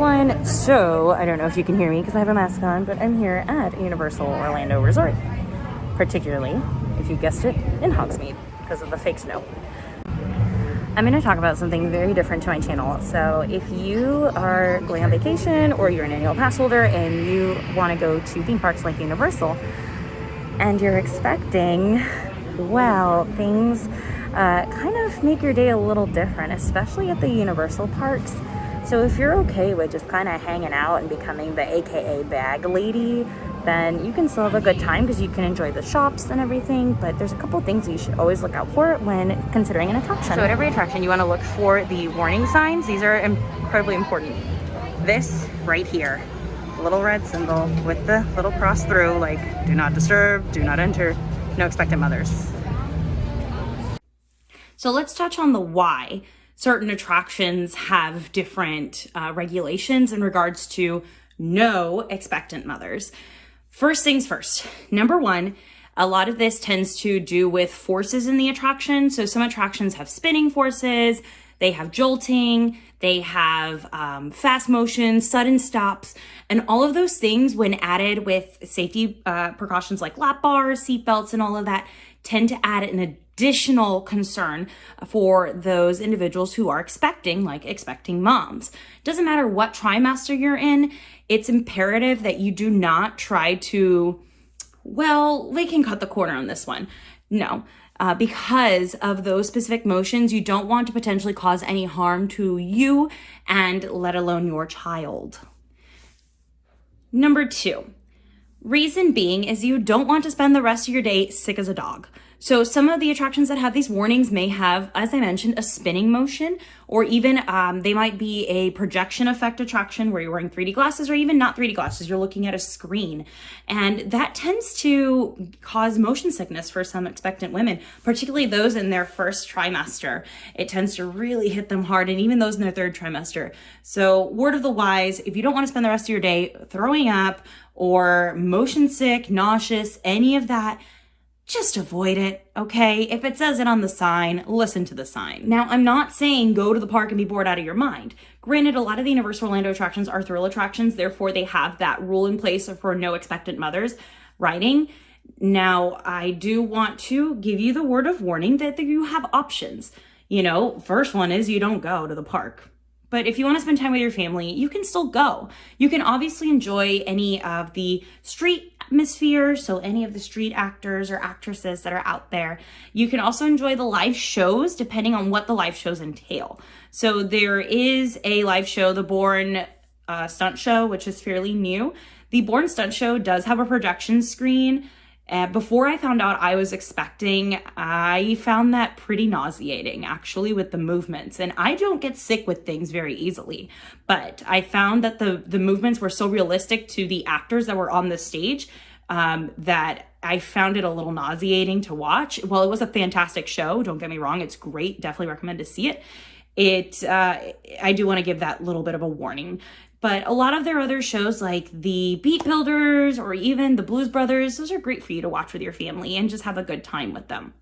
everyone. So, I don't know if you can hear me because I have a mask on, but I'm here at Universal Orlando Resort. Particularly, if you guessed it, in Hogsmeade because of the fake snow. I'm going to talk about something very different to my channel. So if you are going on vacation or you're an annual pass holder and you want to go to theme parks like Universal and you're expecting, well, things kind of make your day a little different, especially at the Universal parks. So if you're okay with just kind of hanging out and becoming the AKA bag lady, then you can still have a good time because you can enjoy the shops and everything, but there's a couple things that you should always look out for when considering an attraction. So at every attraction, you want to look for the warning signs. These are incredibly important. This right here, little red symbol with the little cross through, like do not disturb, do not enter, no expectant mothers. So let's touch on the why certain attractions have different regulations in regards to no expectant mothers. First things first, number one, a lot of this tends to do with forces in the attraction. So some attractions have spinning forces, they have jolting, they have fast motion, sudden stops, and all of those things when added with safety precautions like lap bars, seat belts, and all of that tend to add an additional concern for those individuals who are expecting, like expecting moms. Doesn't matter what trimester you're in, it's imperative that you do not try to, well, they can cut the corner on this one. No, because of those specific motions, you don't want to potentially cause any harm to you and let alone your child. Number two, reason being is you don't want to spend the rest of your day sick as a dog. So some of the attractions that have these warnings may have, as I mentioned, a spinning motion, or even they might be a projection effect attraction where you're wearing 3D glasses, or even not 3D glasses, you're looking at a screen. And that tends to cause motion sickness for some expectant women, particularly those in their first trimester. It tends to really hit them hard, and even those in their third trimester. So word of the wise, if you don't want to spend the rest of your day throwing up or motion sick, nauseous, any of that, just avoid it, okay? If it says it on the sign, listen to the sign. Now, I'm not saying go to the park and be bored out of your mind. Granted, a lot of the Universal Orlando attractions are thrill attractions, therefore they have that rule in place for no expectant mothers riding. Now, I do want to give you the word of warning that you have options. You know, first one is you don't go to the park. But if you want to spend time with your family, you can still go. You can obviously enjoy any of the street atmosphere, so any of the street actors or actresses that are out there. You can also enjoy the live shows depending on what the live shows entail. So there is a live show, the Born Stunt Show, which is fairly new. The Born Stunt Show does have a projection screen. Before I found out I was expecting, I found that pretty nauseating, actually, with the movements. And I don't get sick with things very easily, but I found that the movements were so realistic to the actors that were on the stage that I found it a little nauseating to watch. While it was a fantastic show, don't get me wrong, it's great, definitely recommend to see it. I do want to give that little bit of a warning. But a lot of their other shows like the Beat Builders or even the Blues Brothers, those are great for you to watch with your family and just have a good time with them.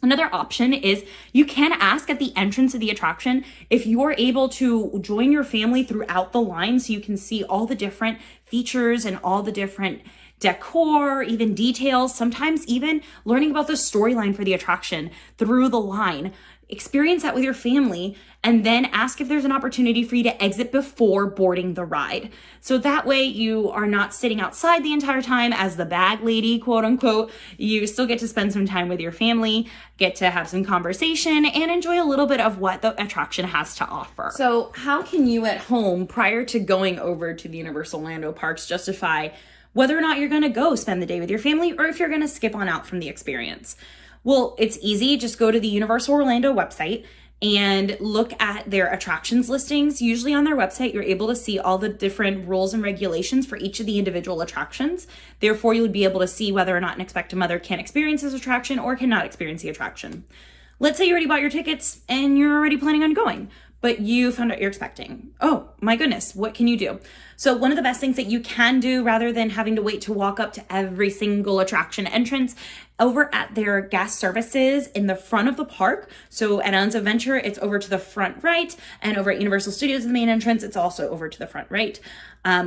Another option is you can ask at the entrance of the attraction if you are able to join your family throughout the line so you can see all the different features and all the different decor, even details, sometimes even learning about the storyline for the attraction through the line. Experience that with your family and then ask if there's an opportunity for you to exit before boarding the ride. So that way you are not sitting outside the entire time as the bag lady, quote unquote. You still get to spend some time with your family, get to have some conversation, and enjoy a little bit of what the attraction has to offer. So how can you at home, prior to going over to the Universal Orlando parks, justify whether or not you're gonna go spend the day with your family or if you're gonna skip on out from the experience? Well, it's easy. Just go to the Universal Orlando website and look at their attractions listings. Usually on their website, you're able to see all the different rules and regulations for each of the individual attractions. Therefore, you would be able to see whether or not an expectant mother can experience this attraction or cannot experience the attraction. Let's say you already bought your tickets and you're already planning on going, but you found out you're expecting. Oh my goodness, what can you do? So one of the best things that you can do, rather than having to wait to walk up to every single attraction entrance, over at their guest services in the front of the park. So at Islands of Adventure, it's over to the front right, and over at Universal Studios, the main entrance, it's also over to the front right.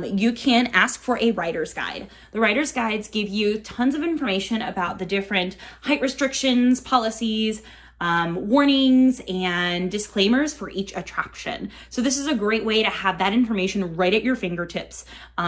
You can ask for a rider's guide. The rider's guides give you tons of information about the different height restrictions, policies, warnings and disclaimers for each attraction. So this is a great way to have that information right at your fingertips,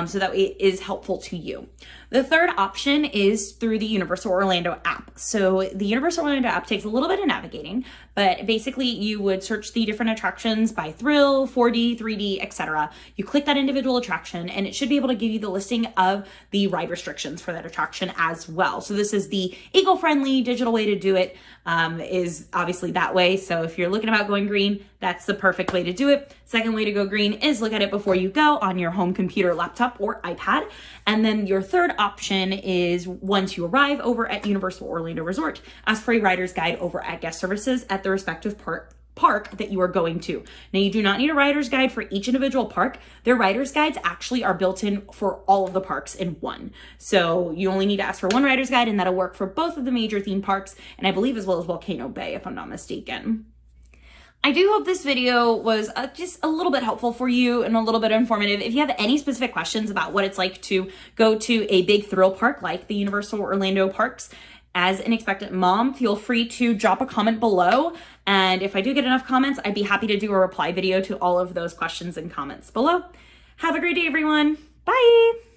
so that it is helpful to you. The third option is through the Universal Orlando app. So the Universal Orlando app takes a little bit of navigating, but basically you would search the different attractions by thrill, 4D, 3D, etc. You click that individual attraction and it should be able to give you the listing of the ride restrictions for that attraction as well. So this is the eco-friendly digital way to do it, is obviously that way. So if you're looking about going green, that's the perfect way to do it. Second way to go green is look at it before you go on your home computer, laptop, or iPad. And then your third option is once you arrive over at Universal Orlando Resort, ask for a rider's guide over at guest services at the respective park that you are going to. Now, you do not need a rider's guide for each individual park. Their rider's guides actually are built in for all of the parks in one. So you only need to ask for one rider's guide, and that'll work for both of the major theme parks, and I believe as well as Volcano Bay, if I'm not mistaken. I do hope this video was just a little bit helpful for you and a little bit informative. If you have any specific questions about what it's like to go to a big thrill park like the Universal Orlando parks as an expectant mom, feel free to drop a comment below. And if I do get enough comments, I'd be happy to do a reply video to all of those questions and comments below. Have a great day, everyone. Bye.